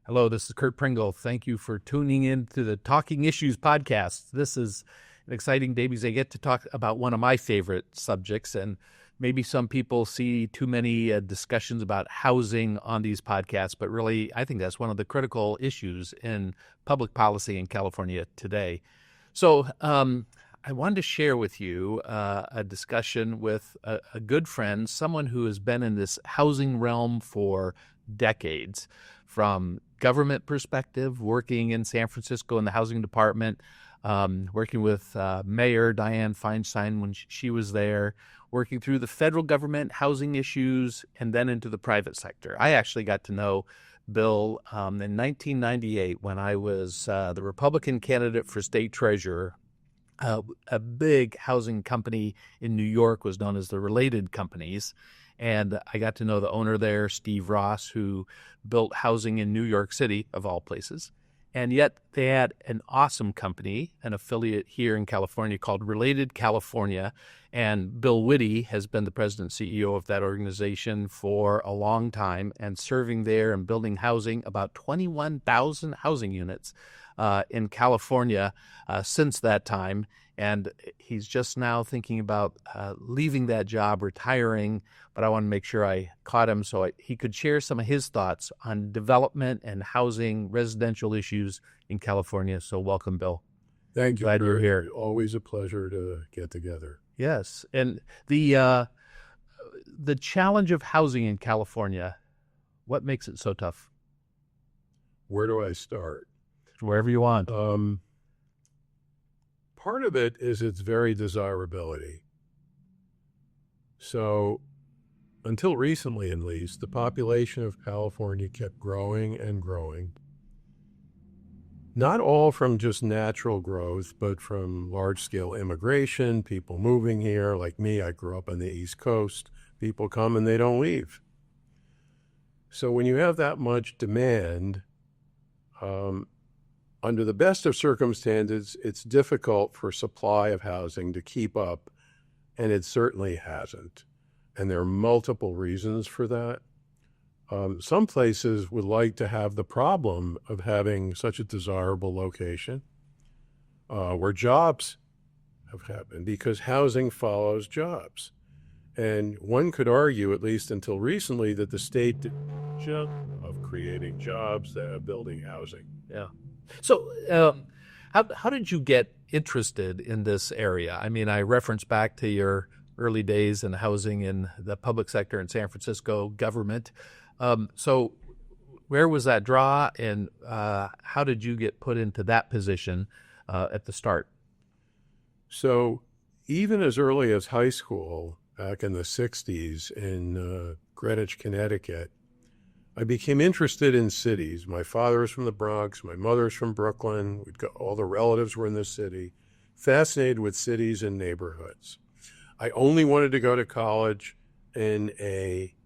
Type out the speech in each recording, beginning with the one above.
Hello, this is Curt Pringle. Thank you for tuning in to the Talking Issues podcast. This is an exciting day because I get to talk about one of my favorite subjects, and maybe some people see too many discussions about housing on these podcasts, but really I think that's one of the critical issues in public policy in California today. So I wanted to share with you a discussion with a good friend, someone who has been in this housing realm for decades, from government perspective, working in San Francisco in the housing department, working with Mayor Dianne Feinstein when she was there, working through the federal government housing issues, and then into the private sector. I actually got to know Bill in 1998 when I was the Republican candidate for state treasurer. A big housing company in New York was known as the Related Companies. And I got to know the owner there, Steve Ross, who built housing in New York City, of all places. And yet they had an awesome company, an affiliate here in California called Related California. And Bill Witte has been the president and CEO of that organization for a long time and serving there and building housing, about 21,000 housing units in California since that time. And he's just now thinking about leaving that job, retiring, but I want to make sure I caught him so he could share some of his thoughts on development and housing, residential issues in California. So welcome, Bill. Thank you. Glad you're here. Always a pleasure to get together. Yes, and the challenge of housing in California, what makes it so tough? Where do I start? Wherever you want. Part of it is its very desirability. So until recently, at least, the population of California kept growing and growing. Not all from just natural growth, but from large-scale immigration, people moving here. Like me, I grew up on the East Coast. People come and they don't leave. So when you have that much demand, under the best of circumstances, it's difficult for supply of housing to keep up, and it certainly hasn't. And there are multiple reasons for that. Some places would like to have the problem of having such a desirable location where jobs have happened, because housing follows jobs. And one could argue, at least until recently, that the state did a job of creating jobs, building housing. Yeah. So how did you get interested in this area? I mean, I reference back to your early days in housing in the public sector in San Francisco government. So where was that draw, and how did you get put into that position at the start? So even as early as high school, back in the 60s in Greenwich, Connecticut, I became interested in cities. My father was from the Bronx. My mother's from Brooklyn. All the relatives were in the city. Fascinated with cities and neighborhoods. I only wanted to go to college in a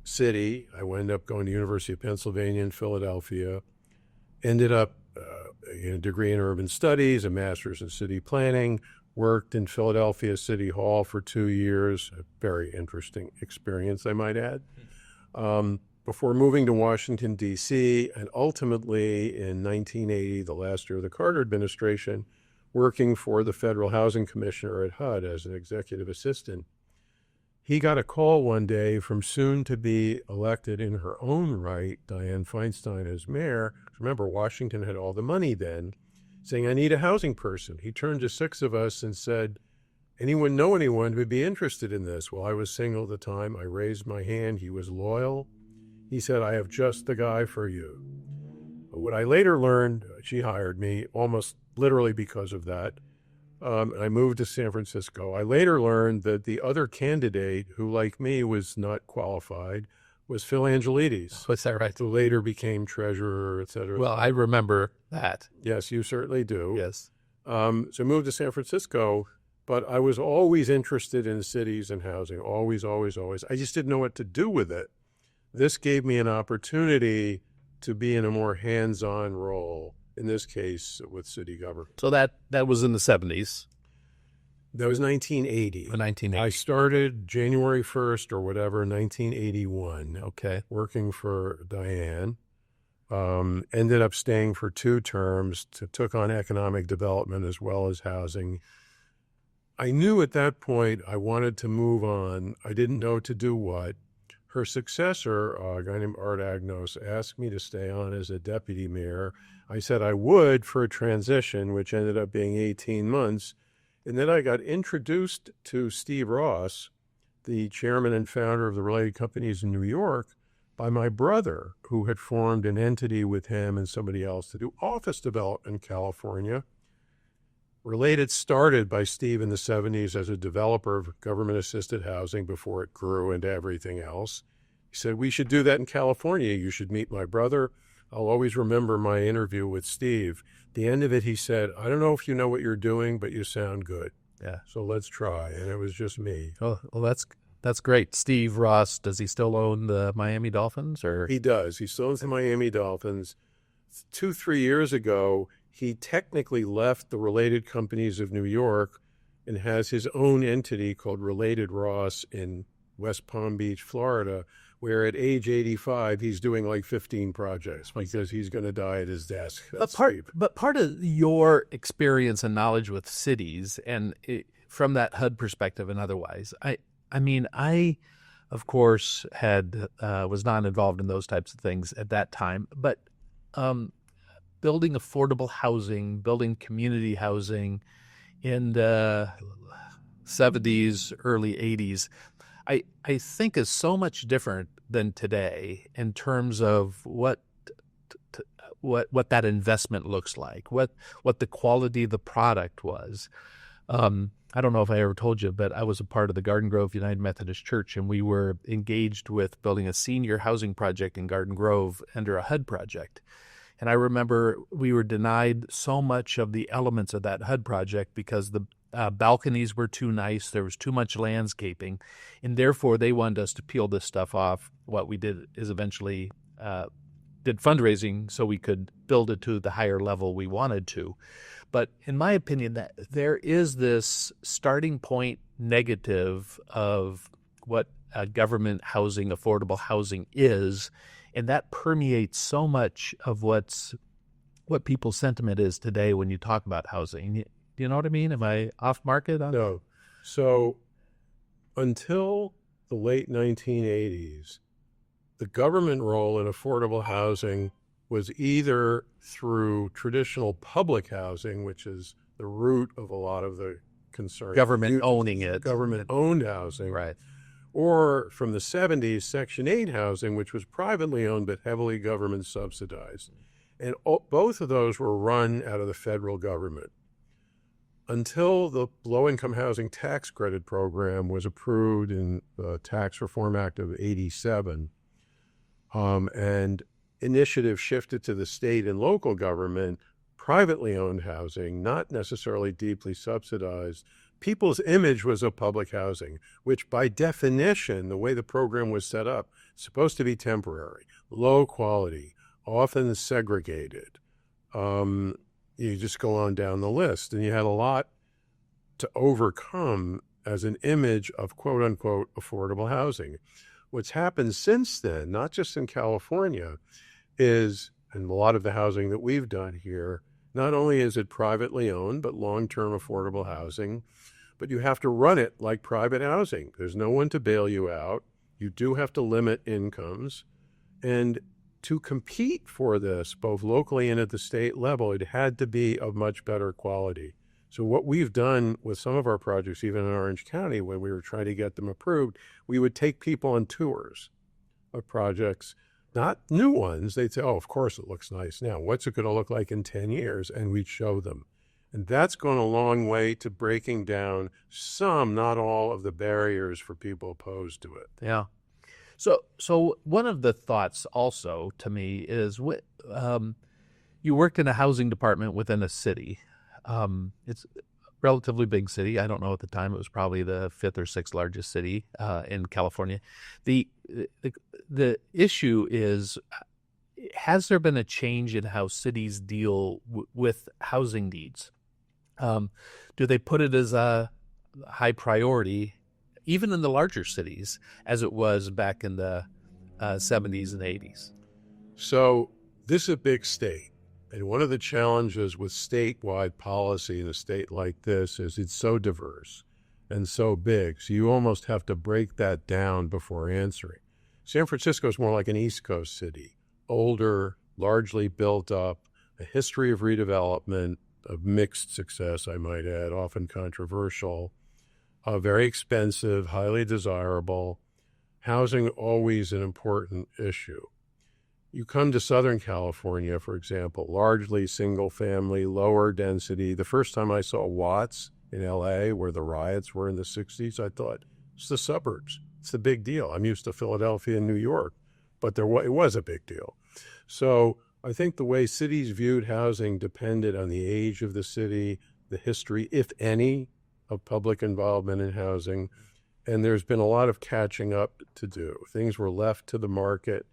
city. I wound up going to University of Pennsylvania in Philadelphia. Ended up a degree in urban studies, a master's in city planning. Worked in Philadelphia City Hall for 2 years. A very interesting experience, I might add. Before moving to Washington, D.C., and ultimately in 1980, the last year of the Carter administration, working for the Federal Housing Commissioner at HUD as an executive assistant. He got a call one day from soon-to-be elected in her own right, Dianne Feinstein as mayor. Remember, Washington had all the money then, saying, I need a housing person. He turned to 6 of us and said, anyone know anyone who would be interested in this? Well, I was single at the time. I raised my hand. He was loyal. He said, I have just the guy for you. But what I later learned, she hired me almost literally because of that. I moved to San Francisco. I later learned that the other candidate, who like me was not qualified, was Phil Angelides. What's that right? Who later became treasurer, et cetera. Well, I remember that. Yes, you certainly do. Yes. So I moved to San Francisco, but I was always interested in cities and housing. Always, always, always. I just didn't know what to do with it. This gave me an opportunity to be in a more hands-on role, in this case with city government. So that was in the 70s. That was 1980. 1980. I started January 1st or whatever, 1981. Okay. Working for Dianne. Ended up staying for 2 terms, took on economic development as well as housing. I knew at that point I wanted to move on. I didn't know to do what. Her successor, a guy named Art Agnos, asked me to stay on as a deputy mayor. I said I would for a transition, which ended up being 18 months. And then I got introduced to Steve Ross, the chairman and founder of the related companies in New York, by my brother, who had formed an entity with him and somebody else to do office development in California. Related started by Steve in the 70s as a developer of government-assisted housing before it grew into everything else. He said, we should do that in California. You should meet my brother. I'll always remember my interview with Steve. At the end of it, he said, I don't know if you know what you're doing, but you sound good. Yeah. So let's try. And it was just me. Oh, well, that's great. Steve Ross, does he still own the Miami Dolphins? Or He does. He still owns the Miami Dolphins. 2-3 years ago, he technically left the Related Companies of New York and has his own entity called Related Ross in West Palm Beach, Florida, where at age 85, he's doing like 15 projects because he's going to die at his desk. But part of your experience and knowledge with cities and from that HUD perspective and otherwise, I of course, was not involved in those types of things at that time, but building affordable housing, building community housing in the 70s, early 80s, I think is so much different than today in terms of what that investment looks like, what the quality of the product was. I don't know if I ever told you, but I was a part of the Garden Grove United Methodist Church, and we were engaged with building a senior housing project in Garden Grove under a HUD project. And I remember we were denied so much of the elements of that HUD project because the balconies were too nice, there was too much landscaping, and therefore they wanted us to peel this stuff off. What we did is eventually did fundraising so we could build it to the higher level we wanted to. But in my opinion, that there is this starting point negative of what government housing, affordable housing is, and that permeates so much of what people's sentiment is today when you talk about housing. Do you know what I mean? Am I off market on No. So until the late 1980s, the government role in affordable housing was either through traditional public housing, which is the root of a lot of the concern. government owning it? Government-owned housing. Right. Or from the 70s, Section 8 housing, which was privately owned but heavily government subsidized. And both of those were run out of the federal government. Until the Low-Income Housing Tax Credit Program was approved in the Tax Reform Act of 87, and initiative shifted to the state and local government, privately owned housing, not necessarily deeply subsidized, people's image was of public housing, which by definition, the way the program was set up, is supposed to be temporary, low quality, often segregated. You just go on down the list, and you had a lot to overcome as an image of quote unquote affordable housing. What's happened since then, not just in California, is, and a lot of the housing that we've done here, not only is it privately owned, but long-term affordable housing, but you have to run it like private housing. There's no one to bail you out. You do have to limit incomes. And to compete for this, both locally and at the state level, it had to be of much better quality. So what we've done with some of our projects, even in Orange County, when we were trying to get them approved, we would take people on tours of projects, not new ones. They'd say, oh, of course it looks nice now. What's it going to look like in 10 years? And we'd show them. And that's gone a long way to breaking down some, not all, of the barriers for people opposed to it. Yeah. So one of the thoughts also to me is you worked in a housing department within a city. It's a relatively big city. I don't know at the time. It was probably the 5th or 6th largest city in California. The issue is, has there been a change in how cities deal with housing needs? Do they put it as a high priority, even in the larger cities, as it was back in the 70s and 80s? So this is a big state. And one of the challenges with statewide policy in a state like this is it's so diverse and so big. So you almost have to break that down before answering. San Francisco is more like an East Coast city, older, largely built up, a history of redevelopment, of mixed success, I might add, often controversial, very expensive, highly desirable, housing always an important issue. You come to Southern California, for example, largely single family, lower density. The first time I saw Watts in LA, where the riots were in the 60s, I thought, it's the suburbs. It's the big deal. I'm used to Philadelphia and New York, but it was a big deal. So I think the way cities viewed housing depended on the age of the city, the history, if any, of public involvement in housing. And there's been a lot of catching up to do. Things were left to the market.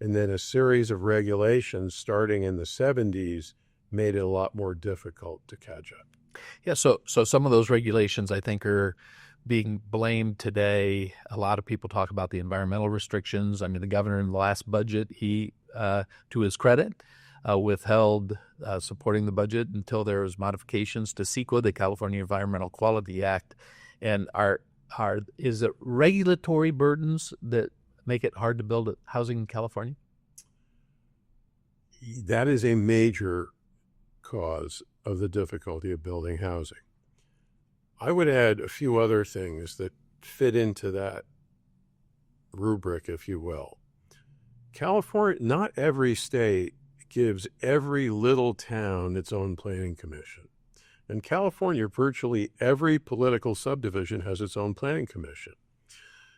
And then a series of regulations starting in the 70s made it a lot more difficult to catch up. Yeah, so some of those regulations, I think, are being blamed today. A lot of people talk about the environmental restrictions. I mean, the governor in the last budget, he, to his credit, withheld supporting the budget until there was modifications to CEQA, the California Environmental Quality Act. And is it regulatory burdens that make it hard to build housing in California? That is a major cause of the difficulty of building housing. I would add a few other things that fit into that rubric, if you will. California, not every state gives every little town its own planning commission. In California, virtually every political subdivision has its own planning commission.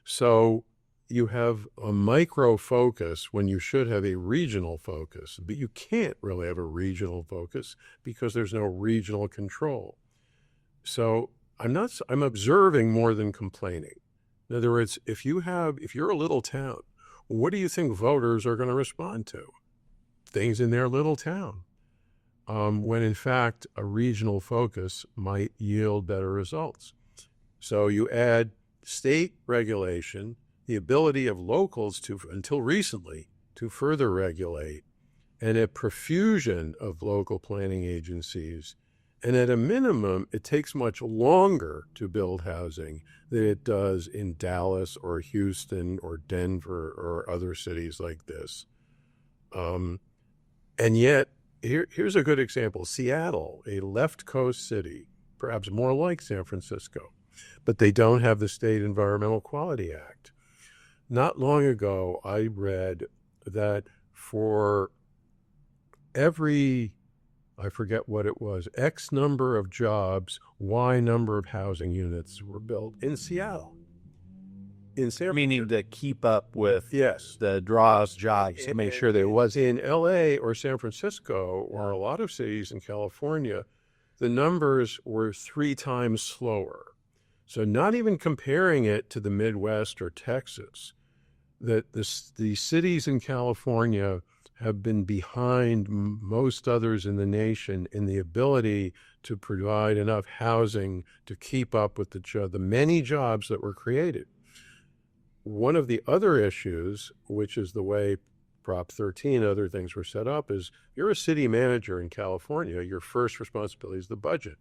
So you have a micro focus when you should have a regional focus, but you can't really have a regional focus because there's no regional control. So I'm observing more than complaining. In other words, if you're a little town, what do you think voters are going to respond to? Things in their little town. When in fact, a regional focus might yield better results. So you add state regulation, the ability of locals to, until recently, to further regulate, and a profusion of local planning agencies. And at a minimum, it takes much longer to build housing than it does in Dallas or Houston or Denver or other cities like this. And yet, here's a good example. Seattle, a left coast city, perhaps more like San Francisco, but they don't have the State Environmental Quality Act. Not long ago, I read that for every, I forget what it was, X number of jobs, Y number of housing units were built in Seattle. Meaning to keep up with yes, the draws jobs to make sure there was. In LA or San Francisco or a lot of cities in California, the numbers were 3 times slower. So not even comparing it to the Midwest or Texas, that the cities in California have been behind most others in the nation in the ability to provide enough housing to keep up with the many jobs that were created. One of the other issues, which is the way Prop 13 and other things were set up, is you're a city manager in California, your first responsibility is the budget.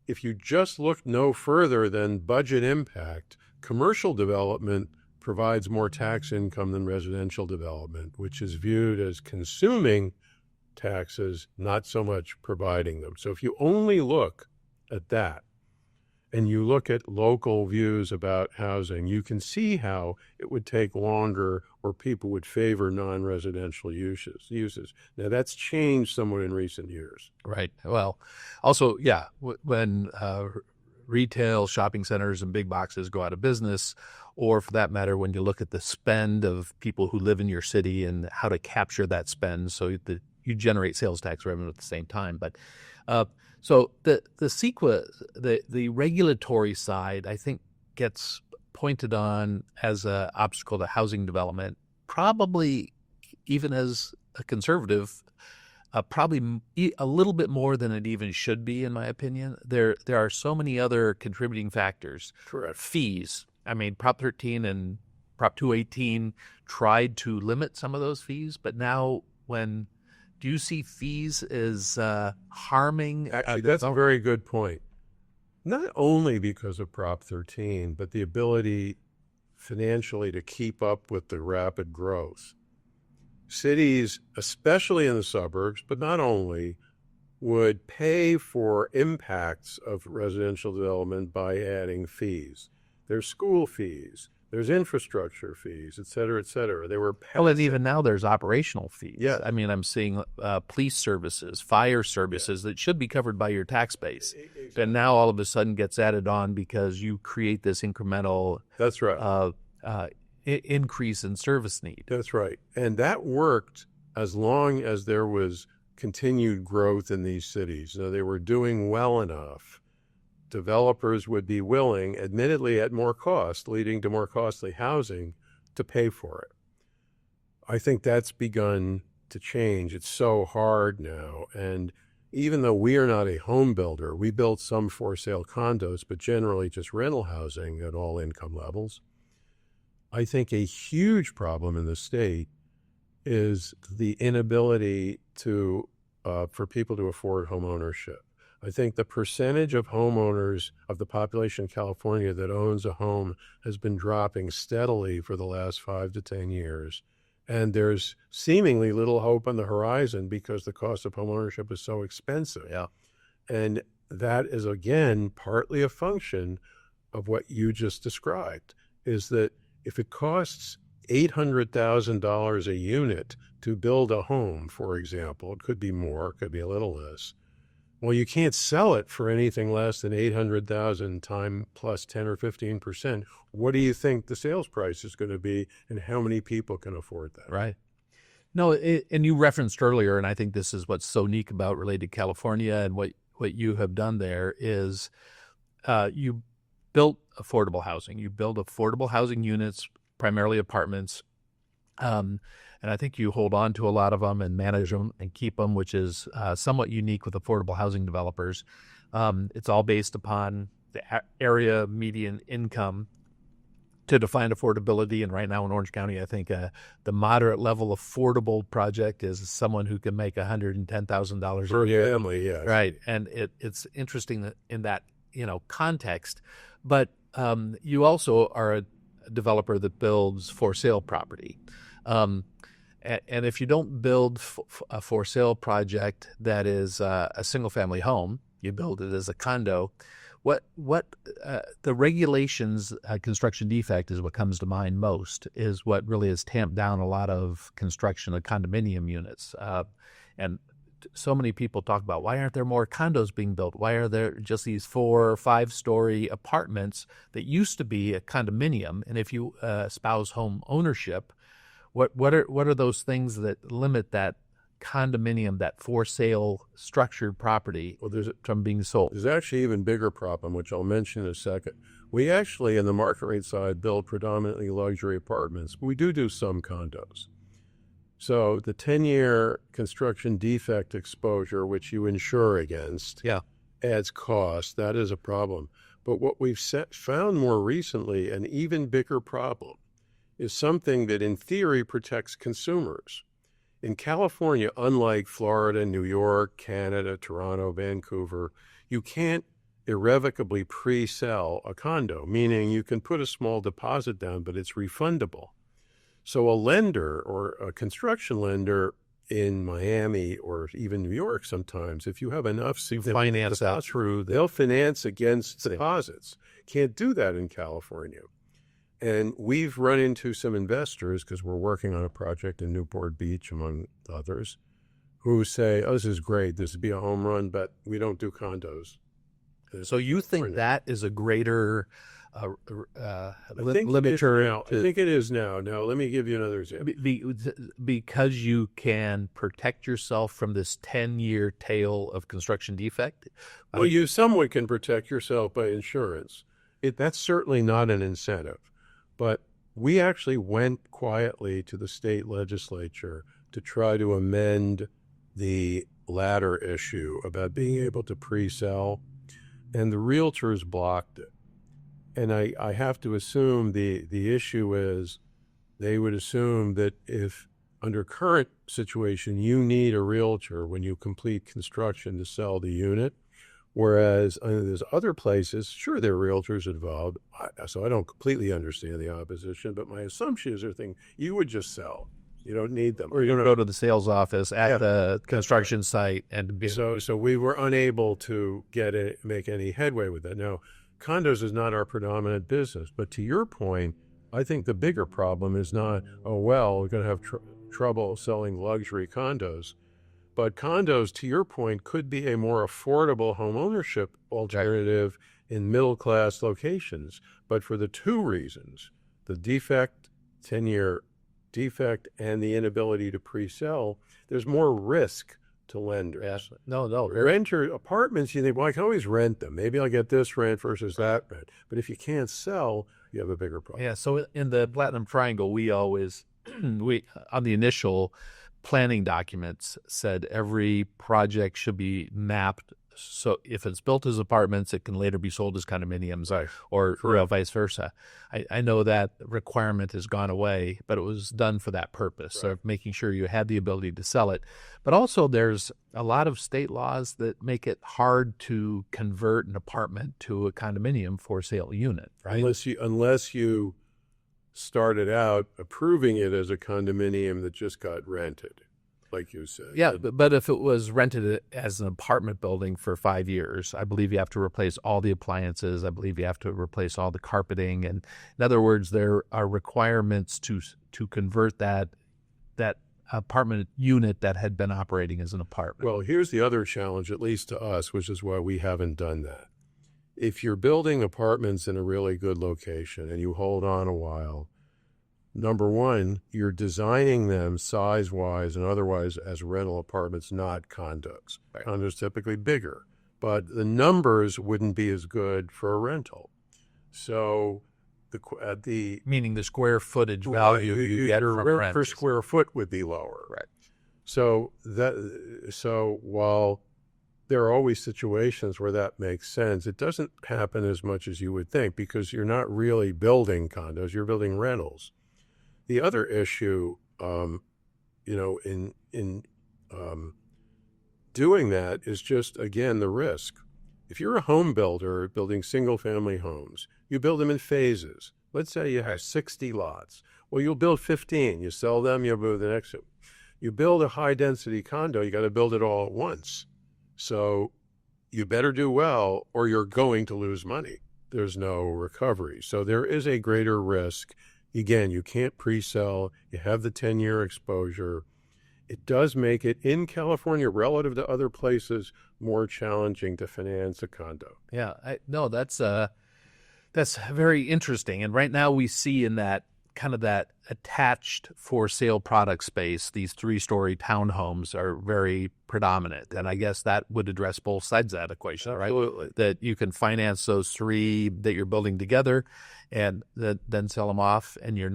If you just look no further than budget impact, commercial development provides more tax income than residential development, which is viewed as consuming taxes, not so much providing them. So if you only look at that and you look at local views about housing, you can see how it would take longer or people would favor non-residential uses. Now, that's changed somewhat in recent years. Right. Well, also, yeah, when retail shopping centers and big boxes go out of business, or for that matter, when you look at the spend of people who live in your city and how to capture that spend so that you generate sales tax revenue at the same time. But so the CEQA, the regulatory side, I think gets pointed on as an obstacle to housing development, probably even as a conservative, probably a little bit more than it even should be, in my opinion. There are so many other contributing factors. Correct. Fees. I mean, Prop 13 and Prop 218 tried to limit some of those fees, but now do you see fees as harming? Actually, that's a very good point. Not only because of Prop 13, but the ability financially to keep up with the rapid growth. Cities, especially in the suburbs, but not only, would pay for impacts of residential development by adding fees. There's school fees, there's infrastructure fees, et cetera, et cetera. They were Well, and even now there's operational fees. Yeah. I mean, I'm seeing police services, fire services that should be covered by your tax base. Exactly. And now all of a sudden gets added on because you create this incremental That's right. increase in service need. That's right. And that worked as long as there was continued growth in these cities. So they were doing well enough. Developers would be willing, admittedly at more cost, leading to more costly housing, to pay for it. I think that's begun to change. It's so hard now. And even though we are not a home builder, we build some for sale condos, but generally just rental housing at all income levels. I think a huge problem in the state is the inability for people to afford home ownership. I think the percentage of homeowners of the population in California that owns a home has been dropping steadily for the last 5 to 10 years. And there's seemingly little hope on the horizon because the cost of home ownership is so expensive. Yeah. And that is, again, partly a function of what you just described, is that if it costs $800,000 a unit to build a home, for example, it could be more, it could be a little less. Well, you can't sell it for anything less than $800,000 times plus 10 or 15%. What do you think the sales price is going to be, and how many people can afford that? Right. No, and you referenced earlier, and I think this is what's so unique about related to California and what you have done there is you built affordable housing. You build affordable housing units, primarily apartments, and I think you hold on to a lot of them and manage them and keep them, which is somewhat unique with affordable housing developers. It's all based upon the area median income to define affordability. And right now in Orange County, I think the moderate level affordable project is someone who can make $110,000 per a year. family. Yes. Right. And it's interesting that in that context. But you also are a developer that builds for sale property. And if you don't build a for sale project that is a single family home, you build it as a condo. What the regulations, construction defect is what comes to mind most, is what really has tamped down a lot of construction of condominium units. And so many people talk about, why aren't there more condos being built? Why are there just these 4 or 5 story apartments that used to be a condominium? And if you espouse home ownership, what are those things that limit that condominium, that for sale structured property, from being sold? There's actually an even bigger problem, which I'll mention in a second. We actually, in the market rate side, build predominantly luxury apartments. We do some condos. So the 10-year construction defect exposure, which you insure against, adds cost. That is a problem. But what we've found more recently, an even bigger problem, is something that in theory protects consumers. In California, unlike Florida, New York, Canada, Toronto, Vancouver, you can't irrevocably pre-sell a condo, meaning you can put a small deposit down, but it's refundable. So a lender or a construction lender in Miami or even New York sometimes, if you have enough finance out through, they'll finance against deposits. Can't do that in California. And we've run into some investors, because we're working on a project in Newport Beach, among others, who say, this is great, this would be a home run, but we don't do condos. So you think that is a greater limiter? I think it is now. Now, let me give you another example. Because you can protect yourself from this 10-year tail of construction defect? Well, you somewhat can protect yourself by insurance. That's certainly not an incentive. But we actually went quietly to the state legislature to try to amend the latter issue about being able to pre-sell, and the realtors blocked it. And I have to assume the issue is they would assume that if under current situation, you need a realtor when you complete construction to sell the unit. Whereas there's other places, sure, there are realtors involved, so I don't completely understand the opposition, but my assumption is you would just sell. You don't need them. Or you're going to go to the sales office at the construction site and be... So we were unable to make any headway with that. Now, condos is not our predominant business, but to your point, I think the bigger problem is not, we're going to have trouble selling luxury condos. But condos, to your point, could be a more affordable homeownership alternative in middle-class locations. But for the two reasons, the 10-year defect, and the inability to pre-sell, there's more risk to lenders. Yeah. No. Renter apartments, you think, well, I can always rent them. Maybe I'll get this rent versus that rent. But if you can't sell, you have a bigger problem. Yeah, so in the Platinum Triangle, we always, on the initial planning documents, said every project should be mapped. So if it's built as apartments, it can later be sold as condominiums, right, or vice versa. I know that requirement has gone away, but it was done for that purpose, right, of making sure you had the ability to sell it. But also there's a lot of state laws that make it hard to convert an apartment to a condominium for sale unit, right? Unless you started out approving it as a condominium that just got rented, like you said. Yeah, but if it was rented as an apartment building for 5 years, I believe you have to replace all the appliances. I believe you have to replace all the carpeting. And in other words, there are requirements to convert that apartment unit that had been operating as an apartment. Well, here's the other challenge, at least to us, which is why we haven't done that. If you're building apartments in a really good location and you hold on a while, number one, you're designing them size-wise and otherwise as rental apartments, not condos. Right. Condos typically bigger, but the numbers wouldn't be as good for a rental. So meaning the square footage value you get from rent per square foot would be lower. Right. So while there are always situations where that makes sense, it doesn't happen as much as you would think because you're not really building condos, you're building rentals. The other issue, in doing that is just, again, the risk. If you're a home builder building single-family homes, you build them in phases. Let's say you have 60 lots. Well, you'll build 15. You sell them, you'll move the next one. You build a high-density condo, you got to build it all at once. So you better do well or you're going to lose money. There's no recovery. So there is a greater risk. Again, you can't pre-sell. You have the 10-year exposure. It does make it, in California, relative to other places, more challenging to finance a condo. Yeah, that's very interesting. And right now we see in that kind of that attached for sale product space, these 3-story townhomes are very predominant. And I guess that would address both sides of that equation, right? Absolutely. That you can finance those 3 that you're building together and then sell them off, and you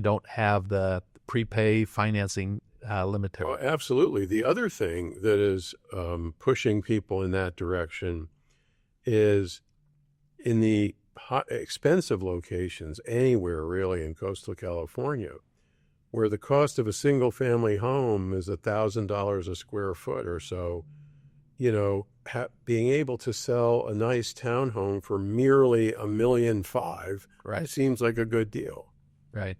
don't have the prepay financing limit. Oh, absolutely. The other thing that is pushing people in that direction is in the expensive locations anywhere really in coastal California, where the cost of a single family home is $1,000 a square foot or so, being able to sell a nice townhome for merely $1.5 million, right, seems like a good deal. Right.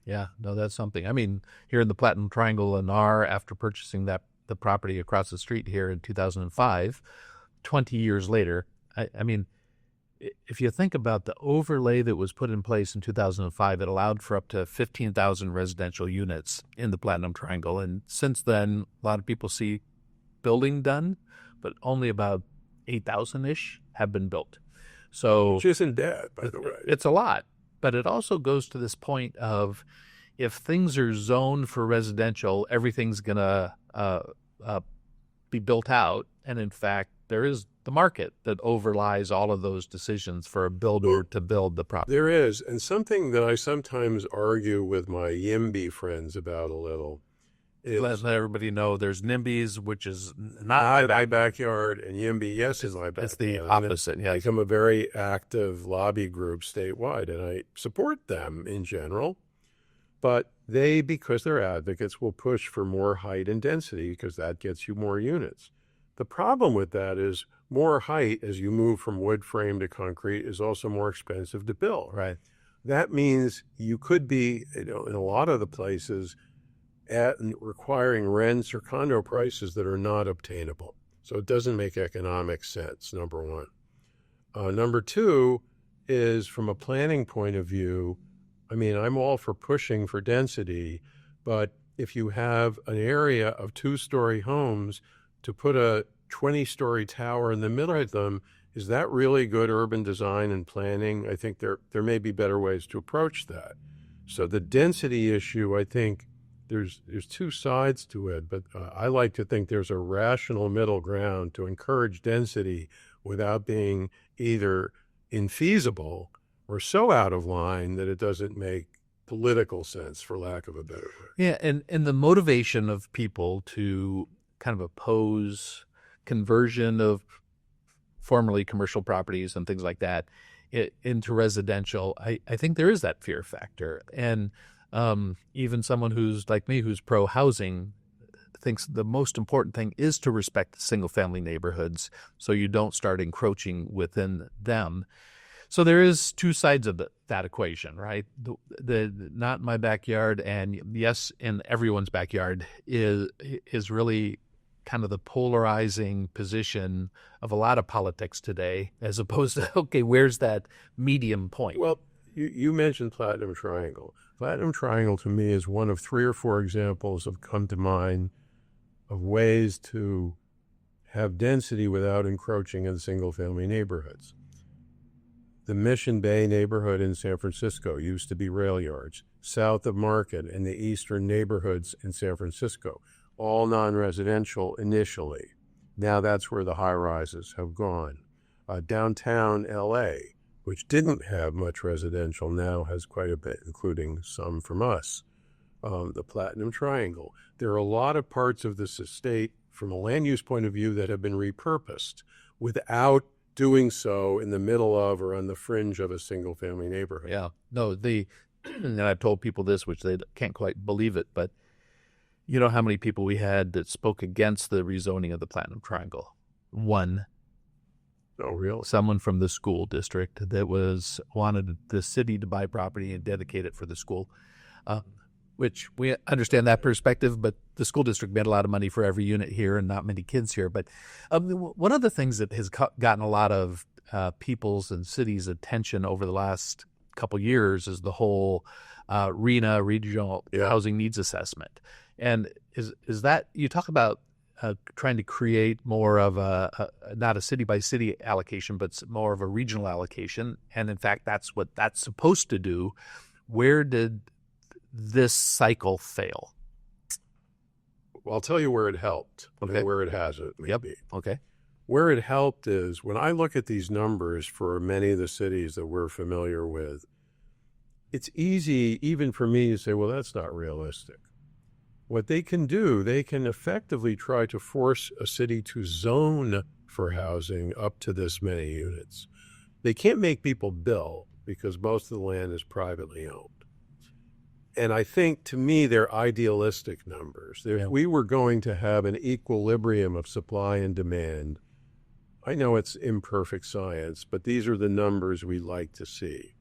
Yeah, no, that's something. I mean, here in the Platinum Triangle in R, after purchasing the property across the street here in 2005, 20 years later, I mean, if you think about the overlay that was put in place in 2005, it allowed for up to 15,000 residential units in the Platinum Triangle. And since then, a lot of people see building done, but only about 8,000-ish have been built. So, which isn't bad, by the way. It's a lot. But it also goes to this point of if things are zoned for residential, everything's going to be built out. And in fact, there is the market that overlies all of those decisions for a builder to build the property. There is. And something that I sometimes argue with my YIMBY friends about a little is... Let everybody know there's NIMBYs, which is not my backyard, and YIMBY, yes, is my backyard. It's the opposite, yeah. Become a very active lobby group statewide, and I support them in general. But they, because they're advocates, will push for more height and density because that gets you more units. The problem with that is more height as you move from wood frame to concrete is also more expensive to build. Right. That means you could be, in a lot of the places, requiring rents or condo prices that are not obtainable. So it doesn't make economic sense, number one. Number two is, from a planning point of view, I mean, I'm all for pushing for density, but if you have an area of 2-story homes, to put a 20-story tower in the middle of them, is that really good urban design and planning? I think there may be better ways to approach that. So the density issue, I think there's two sides to it, but I like to think there's a rational middle ground to encourage density without being either infeasible or so out of line that it doesn't make political sense, for lack of a better word. Yeah, and the motivation of people to kind of oppose conversion of formerly commercial properties and things like that into residential, I think there is that fear factor. And even someone who's like me, who's pro-housing, thinks the most important thing is to respect single-family neighborhoods so you don't start encroaching within them. So there is two sides of that equation, right? The not in my backyard and yes in everyone's backyard is really kind of the polarizing position of a lot of politics today, as opposed to, okay, where's that medium point? Well, you mentioned Platinum Triangle. Platinum Triangle to me is one of 3 or 4 examples have come to mind of ways to have density without encroaching in single-family neighborhoods. The Mission Bay neighborhood in San Francisco used to be rail yards, south of Market and the eastern neighborhoods in San Francisco, all non-residential initially. Now that's where the high-rises have gone. Downtown L.A., which didn't have much residential, now has quite a bit, including some from us. The Platinum Triangle. There are a lot of parts of this estate, from a land use point of view, that have been repurposed without doing so in the middle of or on the fringe of a single-family neighborhood. Yeah. No, and I've told people this, which they can't quite believe it, but you know how many people we had that spoke against the rezoning of the Platinum Triangle? One. Oh, really? Someone from the school district that wanted the city to buy property and dedicate it for the school, which we understand that perspective, but the school district made a lot of money for every unit here and not many kids here. But one of the things that has gotten a lot of people's and cities' attention over the last couple years is the whole RHNA, Regional Housing Needs Assessment. And is that, you talk about trying to create more of not a city-by-city allocation, but more of a regional allocation. And in fact, that's what that's supposed to do. Where did this cycle fail? Well, I'll tell you where it helped and where it hasn't, maybe. Yep. Okay. Where it helped is when I look at these numbers for many of the cities that we're familiar with, it's easy even for me to say, well, that's not realistic. What they can do, they can effectively try to force a city to zone for housing up to this many units. They can't make people build because most of the land is privately owned. And I think, to me, they're idealistic numbers. If we were going to have an equilibrium of supply and demand, I know it's imperfect science, but these are the numbers we like to see,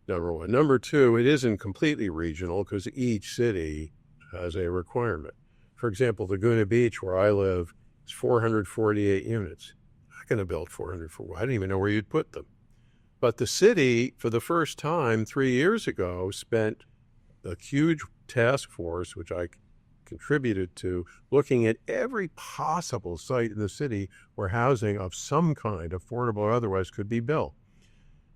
number one. Number two, it isn't completely regional because each city has a requirement. For example, Laguna Beach, where I live, is 448 units. I'm not going to build 404. I didn't even know where you'd put them. But the city, for the first time 3 years ago, spent a huge task force, which I contributed to, looking at every possible site in the city where housing of some kind, affordable or otherwise, could be built.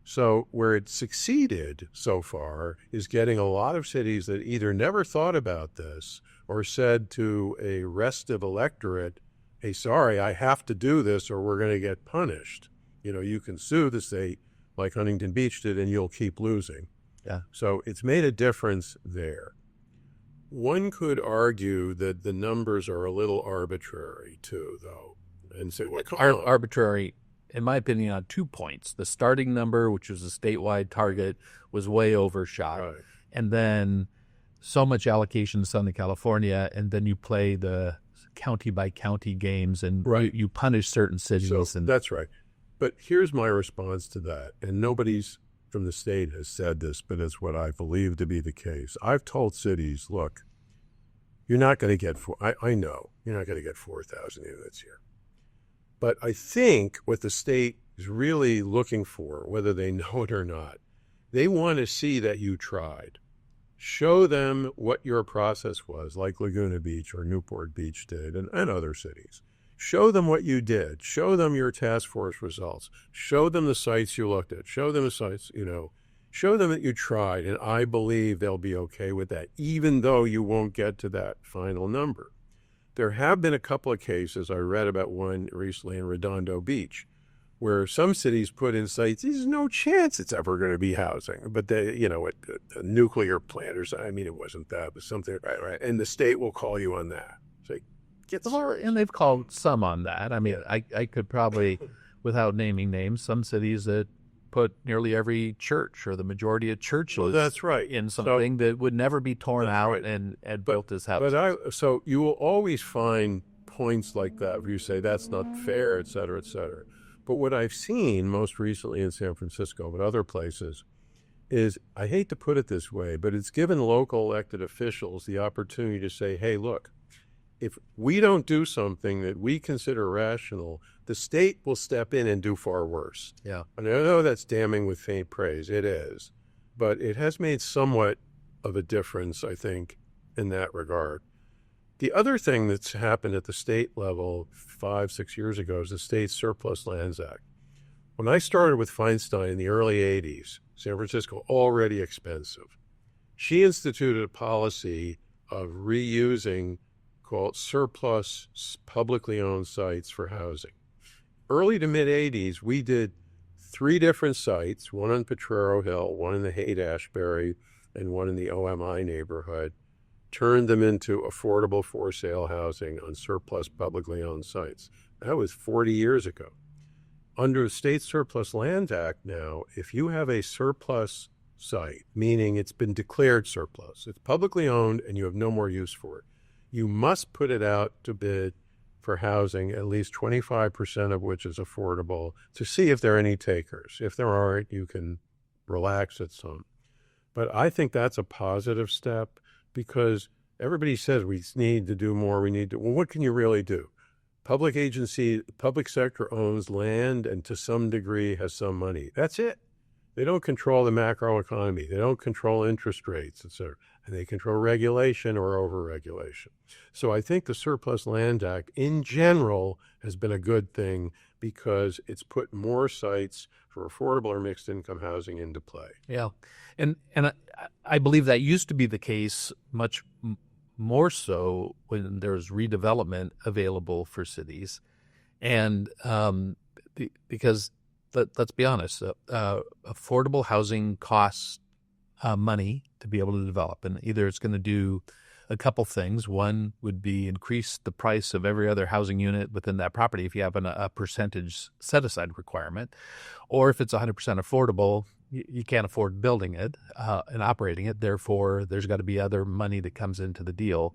So where it succeeded so far is getting a lot of cities that either never thought about this or said to a restive electorate, hey, sorry, I have to do this or we're going to get punished. You know, you can sue the state like Huntington Beach did and you'll keep losing. Yeah. So it's made a difference there. One could argue that the numbers are a little arbitrary too, though. And say, well, arbitrary, in my opinion, on 2 points. The starting number, which was a statewide target, was way overshot. Right. And then so much allocation to Southern California, and then you play the county by county games, and you punish certain cities. So that's right. But here's my response to that, and nobody's from the state has said this, but it's what I believe to be the case. I've told cities, look, you're not going to get I know you're not going to get 4,000 units here. But I think what the state is really looking for, whether they know it or not, they want to see that you tried. Show them what your process was, like Laguna Beach or Newport Beach did, and other cities. Show them what you did. Show them your task force results. Show them the sites you looked at. Show them the sites, show them that you tried, and I believe they'll be okay with that, even though you won't get to that final number. There have been a couple of cases, I read about one recently in Redondo Beach, where some cities put in sites, there's no chance it's ever going to be housing. But they, a nuclear plant or something, I mean, it wasn't that, but something, right. And the state will call you on that. Say, and they've called some on that. I mean, I could probably, without naming names, some cities that put nearly every church or the majority of churches that's right. in something that would never be torn out right. and built as houses. So you will always find points like that where you say, that's not fair, et cetera, et cetera. But what I've seen most recently in San Francisco and other places is, I hate to put it this way, but it's given local elected officials the opportunity to say, hey, look, if we don't do something that we consider rational, the state will step in and do far worse. Yeah. And I know that's damning with faint praise. It is. But it has made somewhat of a difference, I think, in that regard. The other thing that's happened at the state level 5-6 years ago is the State Surplus Lands Act. When I started with Feinstein in the early 80s, San Francisco already expensive, she instituted a policy of reusing, called surplus publicly owned sites for housing. Early to mid 80s, we did 3 different sites, one on Potrero Hill, one in the Haight-Ashbury, and one in the OMI neighborhood, turned them into affordable for sale housing on surplus publicly owned sites. That was 40 years ago. Under the State Surplus Land Act now, if you have a surplus site, meaning it's been declared surplus, it's publicly owned and you have no more use for it, you must put it out to bid for housing, at least 25% of which is affordable, to see if there are any takers. If there aren't, you can relax it some. But I think that's a positive step, because everybody says we need to do more, well, what can you really do? Public sector owns land and to some degree has some money. That's it. They don't control the macro economy. They don't control interest rates, et cetera. And they control regulation or over-regulation. So I think the Surplus Land Act in general has been a good thing, because it's put more sites for affordable or mixed income housing into play. Yeah. And I believe that used to be the case much more so when there's redevelopment available for cities. And because let's be honest, affordable housing costs money to be able to develop. And either it's going to do a couple things. One would be increase the price of every other housing unit within that property if you have a percentage set-aside requirement. Or if it's 100% affordable, you can't afford building it and operating it. Therefore, there's got to be other money that comes into the deal.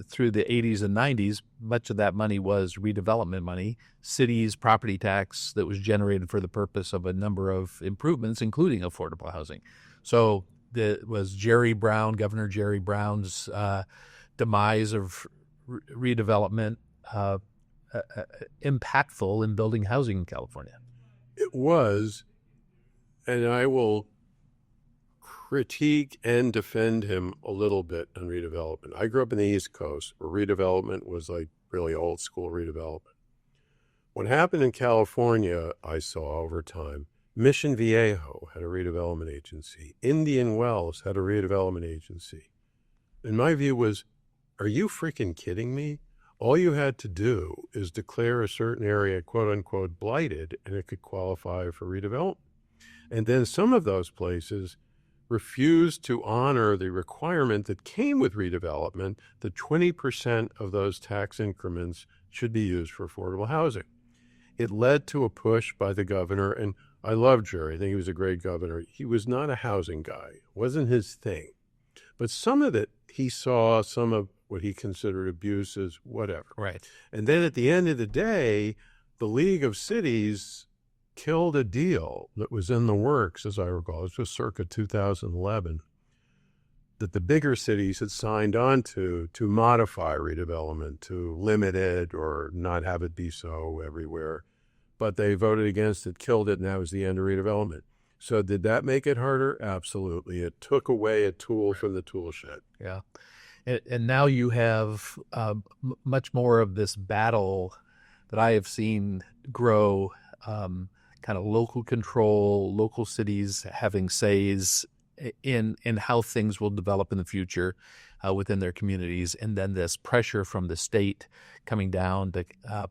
Through the 80s and 90s, much of that money was redevelopment money, cities, property tax that was generated for the purpose of a number of improvements, including affordable housing. So was Governor Jerry Brown's demise of redevelopment impactful in building housing in California? It was, and I will critique and defend him a little bit on redevelopment. I grew up in the East Coast, where redevelopment was like really old school redevelopment. What happened in California, I saw over time, Mission Viejo had a redevelopment agency. Indian Wells had a redevelopment agency. And my view was, are you freaking kidding me? All you had to do is declare a certain area, quote unquote, blighted, and it could qualify for redevelopment. And then some of those places refused to honor the requirement that came with redevelopment that 20% of those tax increments should be used for affordable housing. It led to a push by the governor, and I love Jerry. I think he was a great governor. He was not a housing guy. It wasn't his thing. But some of it, he saw some of what he considered abuses, whatever. Right. And then at the end of the day, the League of Cities killed a deal that was in the works, as I recall. It was circa 2011, that the bigger cities had signed on to modify redevelopment, to limit it or not have it be so everywhere. But they voted against it, killed it, and that was the end of redevelopment. So did that make it harder? Absolutely. It took away a tool from the tool shed. Yeah. And now you have much more of this battle that I have seen grow, kind of local control, local cities having says in how things will develop in the future within their communities, and then this pressure from the state coming down to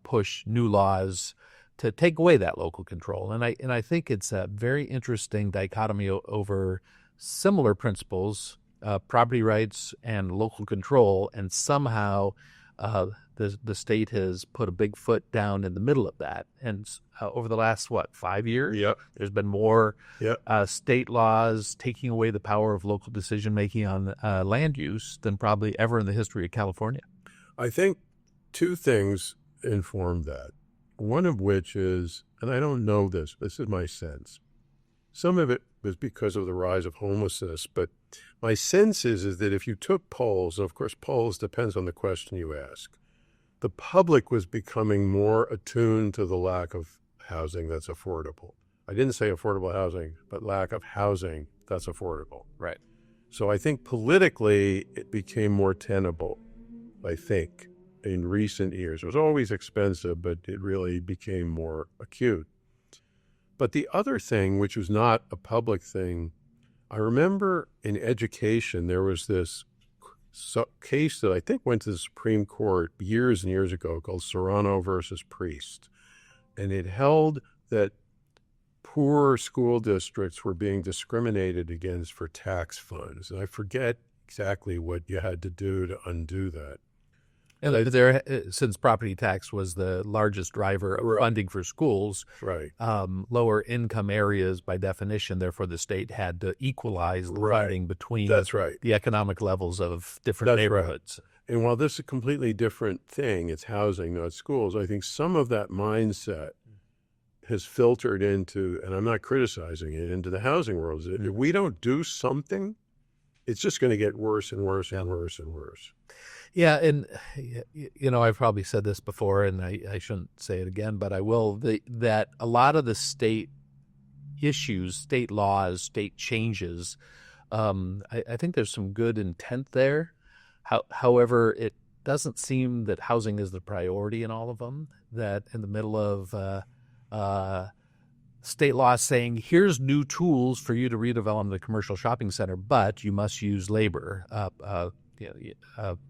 push new laws to take away that local control. And I think it's a very interesting dichotomy over similar principles, property rights and local control, and somehow the state has put a big foot down in the middle of that. And over the last, 5 years, Yep. there's been more Yep. state laws taking away the power of local decision-making on land use than probably ever in the history of California. I think two things informed that. One of which is, and I don't know this is my sense. Some of it was because of the rise of homelessness, but my sense is that if you took polls, and of course polls depends on the question you ask, the public was becoming more attuned to the lack of housing that's affordable. I didn't say affordable housing, but lack of housing that's affordable. Right. So I think politically it became more tenable, I think, in recent years. It was always expensive, but it really became more acute. But the other thing, which was not a public thing, I remember in education, there was this case that I think went to the Supreme Court years and years ago called Serrano versus Priest. And it held that poor school districts were being discriminated against for tax funds. And I forget exactly what you had to do to undo that. And since property tax was the largest driver of funding for schools, Right. Lower income areas by definition, therefore the state had to equalize the funding between That's right. the economic levels of different neighborhoods. Right. And while this is a completely different thing, it's housing, not schools, I think some of that mindset has filtered into, and I'm not criticizing it, into the housing world. If we don't do something, it's just going to get worse and worse and worse and worse. Yeah, and I've probably said this before, and I shouldn't say it again, but I will, that a lot of the state issues, state laws, state changes, I think there's some good intent there. However, it doesn't seem that housing is the priority in all of them, that in the middle of state law saying, here's new tools for you to redevelop the commercial shopping center, but you must use labor,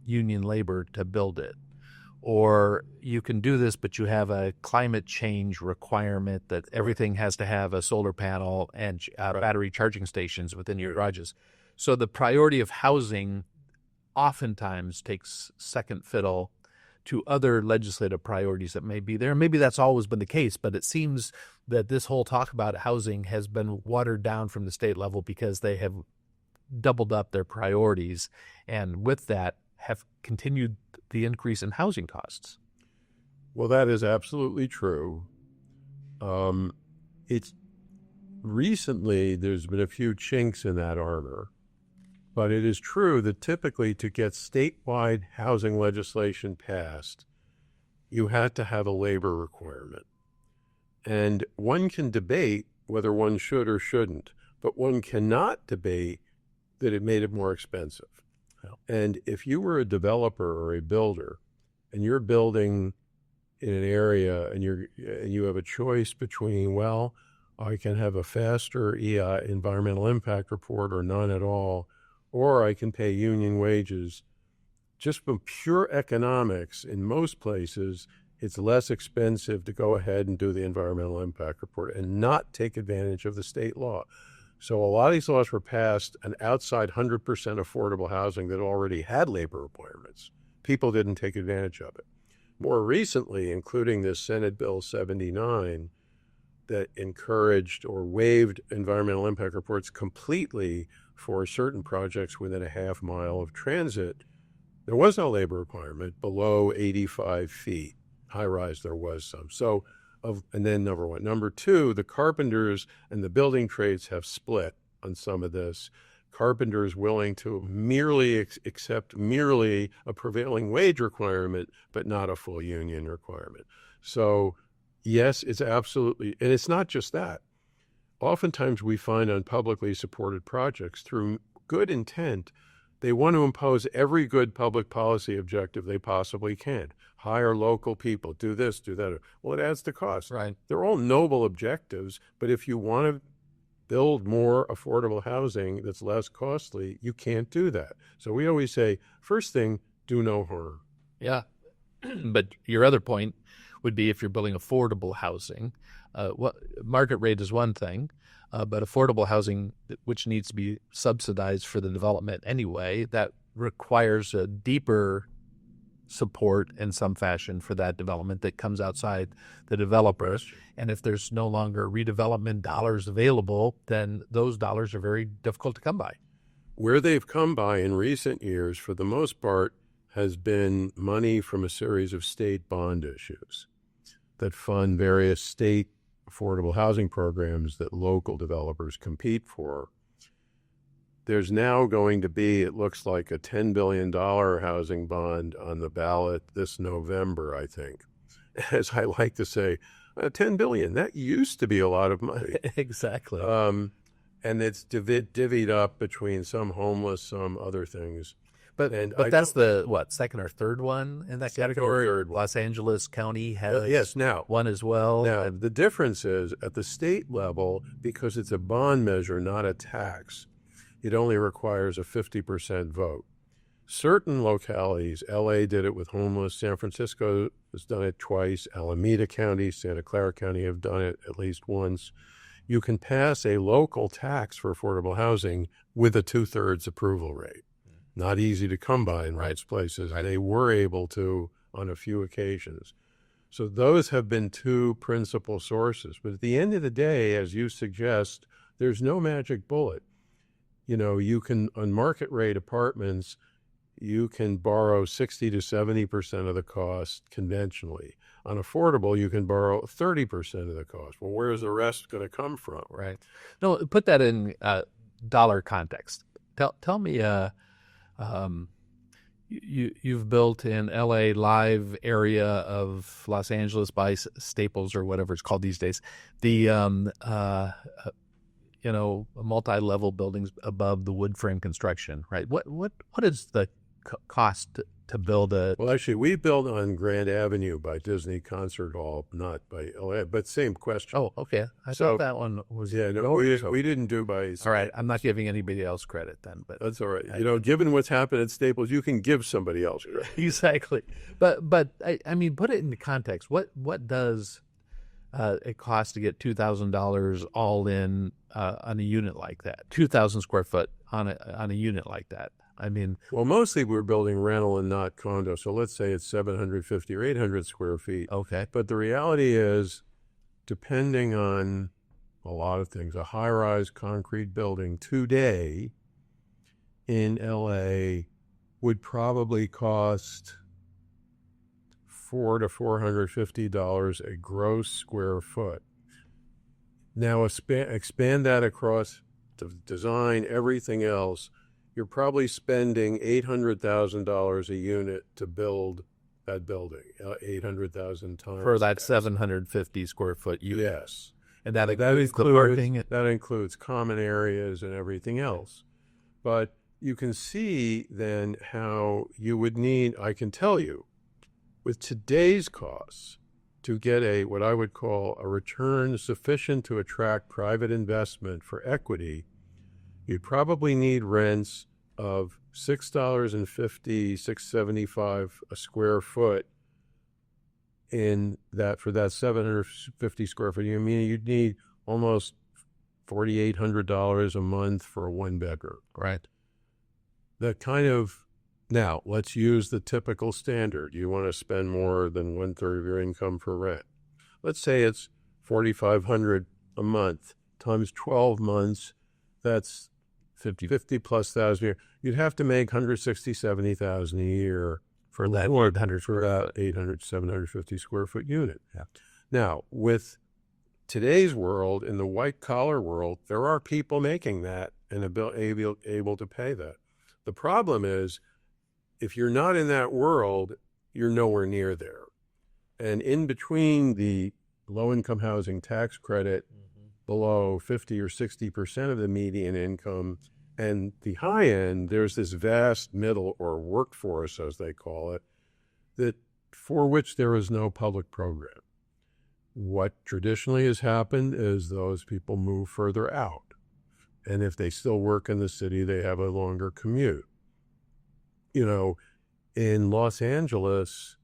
union labor to build it. Or you can do this, but you have a climate change requirement that everything has to have a solar panel and battery charging stations within your garages. So the priority of housing oftentimes takes second fiddle to other legislative priorities that may be there. Maybe that's always been the case, but it seems that this whole talk about housing has been watered down from the state level because they have doubled up their priorities, and with that have continued the increase in housing costs. Well, that is absolutely true. It's recently there's been a few chinks in that armor, but it is true that typically to get statewide housing legislation passed, you had to have a labor requirement. And one can debate whether one should or shouldn't, but one cannot debate that it made it more expensive. And if you were a developer or a builder and you're building in an area and you have a choice between, well, I can have a faster environmental impact report or none at all, or I can pay union wages, just from pure economics, in most places, it's less expensive to go ahead and do the environmental impact report and not take advantage of the state law. So a lot of these laws were passed and outside 100% affordable housing that already had labor requirements. People didn't take advantage of it. More recently, including this Senate Bill 79, that encouraged or waived environmental impact reports completely for certain projects within a half mile of transit. There was no labor requirement below 85 feet. High rise, there was some. So, and then number one. Number two, the carpenters and the building trades have split on some of this. Carpenters willing to merely accept merely a prevailing wage requirement, but not a full union requirement. So, yes, it's absolutely, and it's not just that. Oftentimes we find on publicly supported projects, through good intent, they want to impose every good public policy objective they possibly can. Hire local people, do this, do that. Well, it adds to cost. Right. They're all noble objectives, but if you want to build more affordable housing that's less costly, you can't do that. So we always say, first thing, do no harm. Yeah. But your other point would be if you're building affordable housing, what market rate is one thing, but affordable housing, which needs to be subsidized for the development anyway, that requires a deeper support in some fashion for that development that comes outside the developer. And if there's no longer redevelopment dollars available, then those dollars are very difficult to come by. Where they've come by in recent years, for the most part, has been money from a series of state bond issues that fund various state affordable housing programs that local developers compete for. There's now going to be, it looks like, a $10 billion housing bond on the ballot this November, I think. As I like to say, $10 billion, that used to be a lot of money. Exactly. And it's divvied up between some homeless, some other things. But that's the, second or third one in that category? Third. Los Angeles County has yes, now one as well. Now, the difference is at the state level, because it's a bond measure, not a tax, it only requires a 50% vote. Certain localities, LA did it with homeless, San Francisco has done it twice, Alameda County, Santa Clara County have done it at least once. You can pass a local tax for affordable housing with a 2/3 approval rate. Not easy to come by in most places. They were able to on a few occasions. So those have been two principal sources. But at the end of the day, as you suggest, there's no magic bullet. You know, you can, on market rate apartments, you can borrow 60 to 70% of the cost conventionally. On affordable, you can borrow 30% of the cost. Well, where's the rest going to come from? Right. No, put that in dollar context. Tell me, you've built in LA live area of Los Angeles by Staples or whatever it's called these days. The multi-level buildings above the wood frame construction, right? What is the cost to build a? Well, actually, we built on Grand Avenue by Disney Concert Hall, not by LA, but same question. Oh, okay. I thought that one was. Yeah, no, we didn't do by. All right, I'm not giving anybody else credit then, but that's all right. Given what's happened at Staples, you can give somebody else credit. Exactly, but I mean, put it into context. What does it cost to get $2,000 all in on a unit like that? 2,000 square foot on a unit like that. I mean, well, mostly we're building rental and not condo. So let's say it's 750 or 800 square feet. Okay. But the reality is, depending on a lot of things, a high-rise concrete building today in LA would probably cost $400 to $450 a gross square foot. Now expand that across the design, everything else. You're probably spending $800,000 a unit to build that building, 800,000 times. For that 750 square foot unit. Yes. And that includes the parking? That includes common areas and everything else. But you can see then how you would need, I can tell you, with today's costs, to get what I would call a return sufficient to attract private investment for equity, you'd probably need rents of $6.50, $6.75 a square foot in that for that 750 square foot. I mean, you'd need almost $4,800 a month for a one bedroom. Right. That kind of, now let's use the typical standard. You want to spend more than 1/3 of your income for rent. Let's say it's $4,500 a month times 12 months, that's 50 plus thousand a year. You'd have to make 160, 70,000 a year For that for 800 for that 800, 750 square foot unit. Yeah. Now, with today's world, in the white collar world, there are people making that and able to pay that. The problem is, if you're not in that world, you're nowhere near there. And in between the low-income housing tax credit below 50 or 60% of the median income and the high end, there's this vast middle or workforce, as they call it, that for which there is no public program. What traditionally has happened is those people move further out. And if they still work in the city, they have a longer commute. You know, in Los Angeles,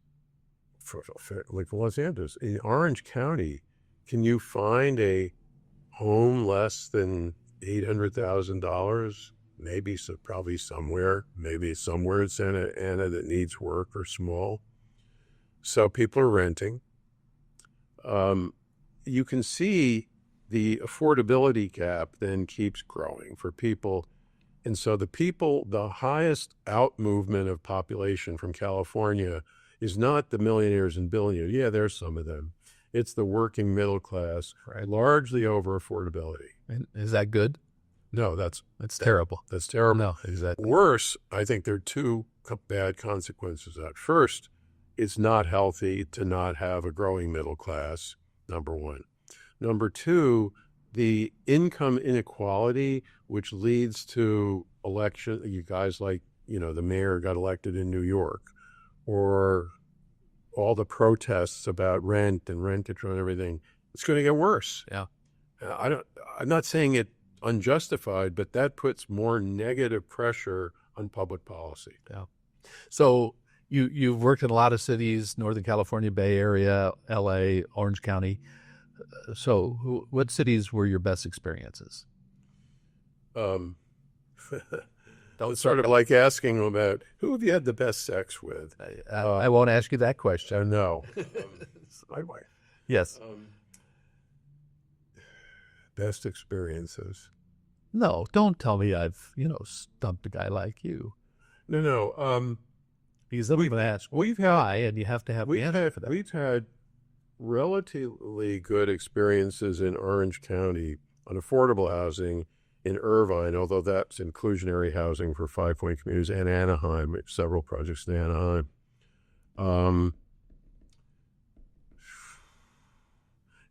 in Orange County, can you find a home less than $800,000? Maybe, so probably somewhere. Maybe somewhere in Santa Ana that needs work or small. So people are renting. You can see the affordability gap then keeps growing for people. And so the highest out movement of population from California is not the millionaires and billionaires. Yeah, there's some of them. It's the working middle class, Right. largely over affordability. And is that good? No, that's Terrible. That's terrible. No, exactly. Worse, I think there are two bad consequences of that. First, it's not healthy to not have a growing middle class, number one. Number two, the income inequality, which leads to election, you guys like, the mayor got elected in New York, or all the protests about rent and rent control and everything, it's going to get worse. Yeah. I'm not saying it unjustified, but that puts more negative pressure on public policy. Yeah. So you've worked in a lot of cities, Northern California, Bay Area, LA, Orange County. So what cities were your best experiences? It's sort of like asking about who have you had the best sex with? I won't ask you that question. No. Yes. Best experiences. No, don't tell me I've, stumped a guy like you. No. Because I'm going to ask why, and you have to have the answer for that. We've had relatively good experiences in Orange County on affordable housing, in Irvine, although that's inclusionary housing for 5-point communities, and Anaheim, several projects in Anaheim.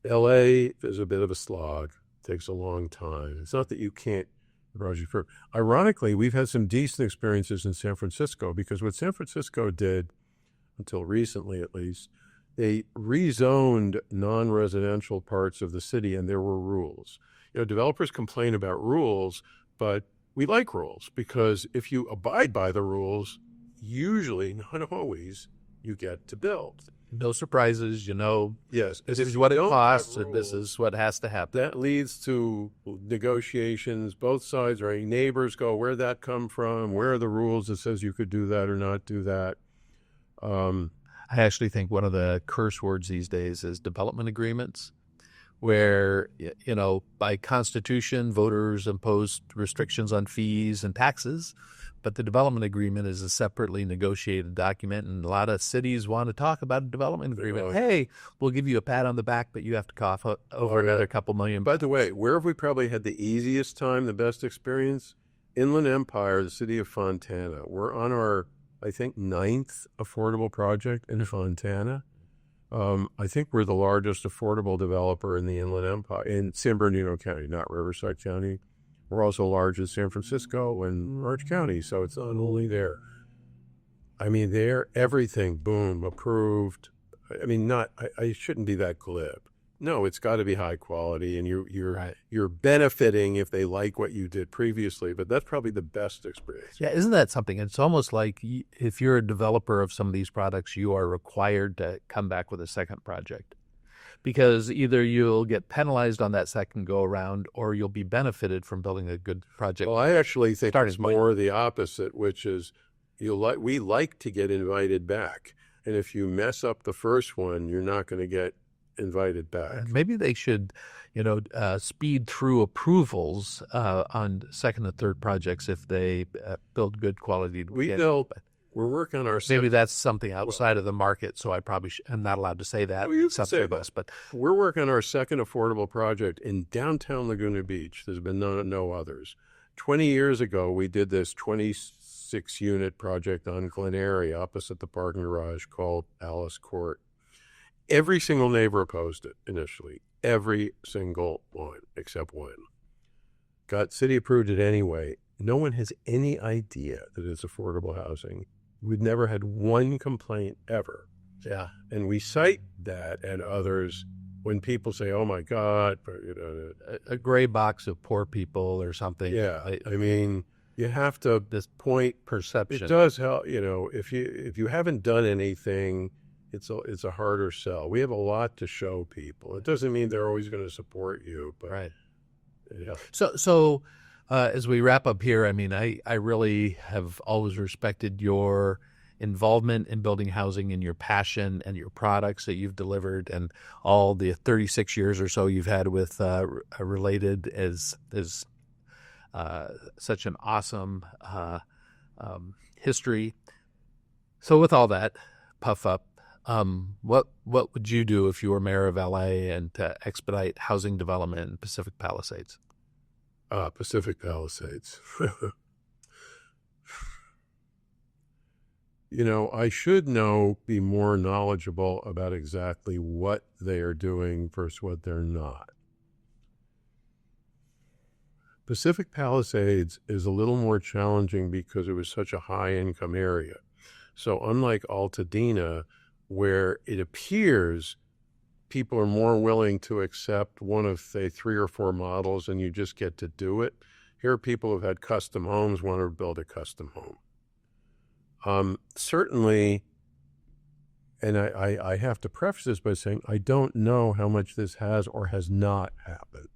LA is a bit of a slog. Takes a long time. It's not that you can't project for. Ironically, we've had some decent experiences in San Francisco, because what San Francisco did, until recently at least, they rezoned non-residential parts of the city, and there were rules. Developers complain about rules, but we like rules, because if you abide by the rules, usually, not always, you get to build. No surprises, Yes. this is what it costs, and this is what has to happen. That leads to negotiations. Both sides, right? Neighbors go, where'd that come from? Where are the rules that says you could do that or not do that? I actually think one of the curse words these days is development agreements, where, by constitution, voters impose restrictions on fees and taxes, but the development agreement is a separately negotiated document, and a lot of cities want to talk about a development agreement. Hey, we'll give you a pat on the back, but you have to cough over another couple million. By the way, where have we probably had the easiest time, the best experience? Inland Empire, the city of Fontana. We're on our, I think, 9th affordable project in Fontana. I think we're the largest affordable developer in the Inland Empire, in San Bernardino County, not Riverside County. We're also large in San Francisco and Orange County, so it's not only there. I mean, there, everything, boom, approved. I mean, I shouldn't be that glib. No, it's got to be high quality, and you're benefiting if they like what you did previously, but that's probably the best experience. Yeah, isn't that something? It's almost like if you're a developer of some of these products, you are required to come back with a second project, because either you'll get penalized on that second go around, or you'll be benefited from building a good project. Well, I actually think it's more the opposite, which is we like to get invited back. And if you mess up the first one, you're not going to get invited back. And maybe they should, speed through approvals on second and third projects if they build good quality. We're working on our maybe that's something outside of the market, so I probably I'm not allowed to say that. But we're working on our second affordable project in downtown Laguna Beach. There's been no others. 20 years ago, we did this 26-unit project on Glen Eyrie opposite the parking garage called Alice Court. Every single neighbor opposed it initially. Every single one, except one. City approved it anyway. No one has any idea that it's affordable housing. We've never had one complaint ever. Yeah. And we cite that and others when people say, oh my God, a gray box of poor people or something. Yeah. I mean, you have to this point perception. It does help, if you haven't done anything, it's a harder sell. We have a lot to show people. It doesn't mean they're always going to support you, but right. Yeah. So as we wrap up here, I mean, I really have always respected your involvement in building housing and your passion and your products that you've delivered and all the 36 years or so you've had with Related is such an awesome history. So with all that, puff up. What would you do if you were mayor of LA and to expedite housing development in Pacific Palisades? Pacific Palisades. I should be more knowledgeable about exactly what they are doing versus what they're not. Pacific Palisades is a little more challenging because it was such a high-income area. So unlike Altadena, where it appears people are more willing to accept one of, say, 3 or 4 models and you just get to do it, here people who've had custom homes want to build a custom home. Certainly, and I have to preface this by saying I don't know how much this has or has not happened.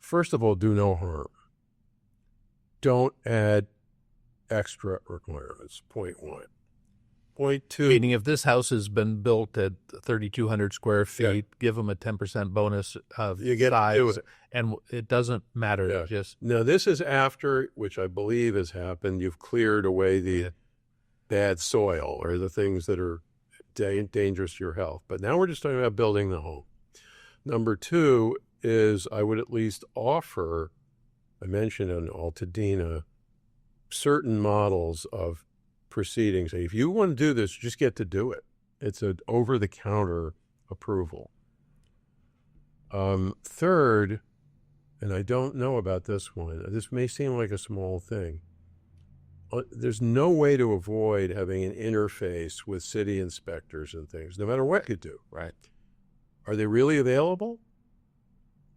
First of all, do no harm. Don't add extra requirements, point 1. Point 2. Meaning if this house has been built at 3,200 square feet, give them a 10% bonus of you get size, to do it. And it doesn't matter. Yeah. Just now, this is after, which I believe has happened, you've cleared away the bad soil or the things that are dangerous to your health. But now we're just talking about building the home. Number 2 is I would at least offer, I mentioned in Altadena, certain models of proceedings. If you want to do this, just get to do it. It's an over-the-counter approval. Third, and I don't know about this one, this may seem like a small thing. There's no way to avoid having an interface with city inspectors and things, no matter what you do. right. Are they really available?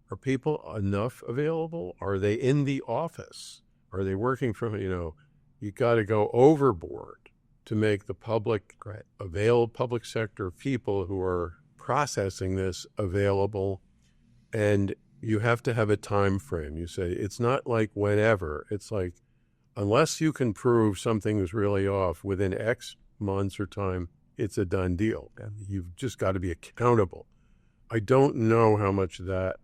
Are people enough available? Are they in the office? Are they working from, you got to go overboard to make the public public sector people who are processing this available. And you have to have a time frame. You say, it's not like whenever. It's like, unless you can prove something is really off within X months or time, it's a done deal. And you've just got to be accountable. I don't know how much that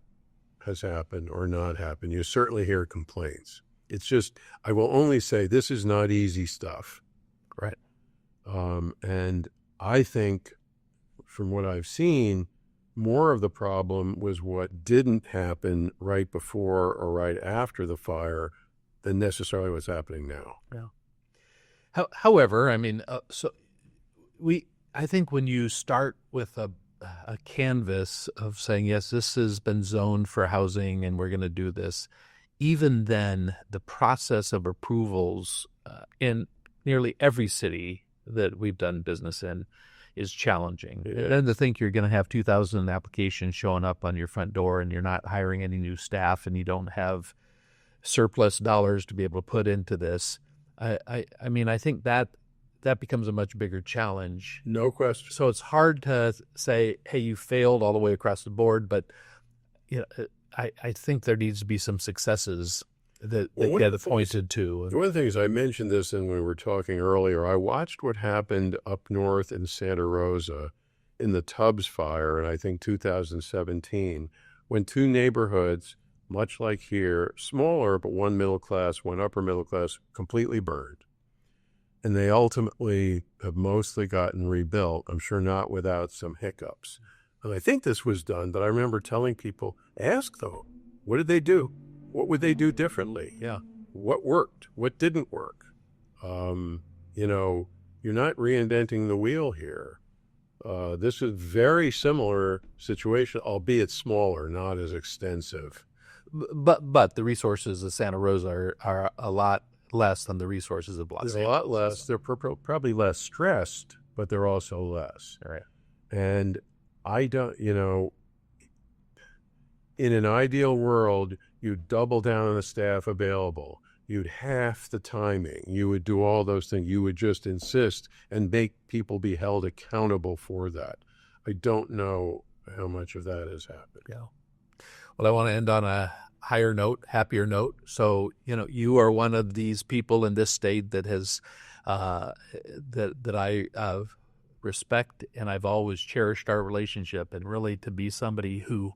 has happened or not happened. You certainly hear complaints. It's just, I will only say this is not easy stuff. Right. And I think from what I've seen, more of the problem was what didn't happen right before or right after the fire than necessarily what's happening now. Yeah. However, I mean, I think when you start with a canvas of saying, yes, this has been zoned for housing and we're going to do this, even then the process of approvals in nearly every city that we've done business in is challenging. Yeah. Then to think you're going to have 2,000 applications showing up on your front door and you're not hiring any new staff and you don't have surplus dollars to be able to put into this. I mean, I think that becomes a much bigger challenge. No question. So it's hard to say, hey, you failed all the way across the board, but I think there needs to be some successes that get pointed to. One of the things I mentioned this, and we were talking earlier, I watched what happened up north in Santa Rosa in the Tubbs fire in, I think, 2017, when two neighborhoods, much like here, smaller, but one middle class, one upper middle class, completely burned. And they ultimately have mostly gotten rebuilt, I'm sure not without some hiccups. And I think this was done, but I remember telling people, ask them, what did they do? What would they do differently? Yeah. What worked? What didn't work? You know, you're not reinventing the wheel here. This is a very similar situation, albeit smaller, not as extensive. But the resources of Santa Rosa are a lot less than the resources of Los Angeles. They're a lot less. They're probably less stressed, but they're also less. All right. And I don't, you know, in an ideal world, you'd double down on the staff available. You'd half the timing. You would do all those things. You would just insist and make people be held accountable for that. I don't know how much of that has happened. Yeah. Well, I want to end on a higher note, happier note. So, you know, you are one of these people in this state that has, that I respect, and I've always cherished our relationship, and really to be somebody who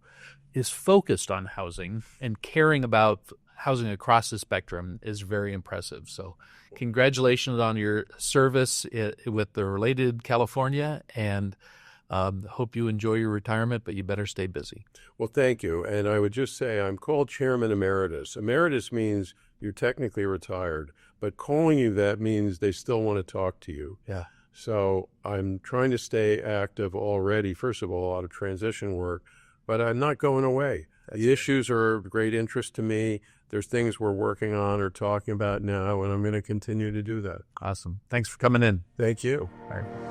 is focused on housing and caring about housing across the spectrum is very impressive. So congratulations on your service with the Related California, and hope you enjoy your retirement, but you better stay busy. Well, thank you. And I would just say I'm called Chairman Emeritus. Emeritus means you're technically retired, but calling you that means they still want to talk to you. Yeah. So I'm trying to stay active already. First of all, a lot of transition work, but I'm not going away. The issues are of great interest to me. There's things we're working on or talking about now, and I'm going to continue to do that. Awesome. Thanks for coming in. Thank you. All right.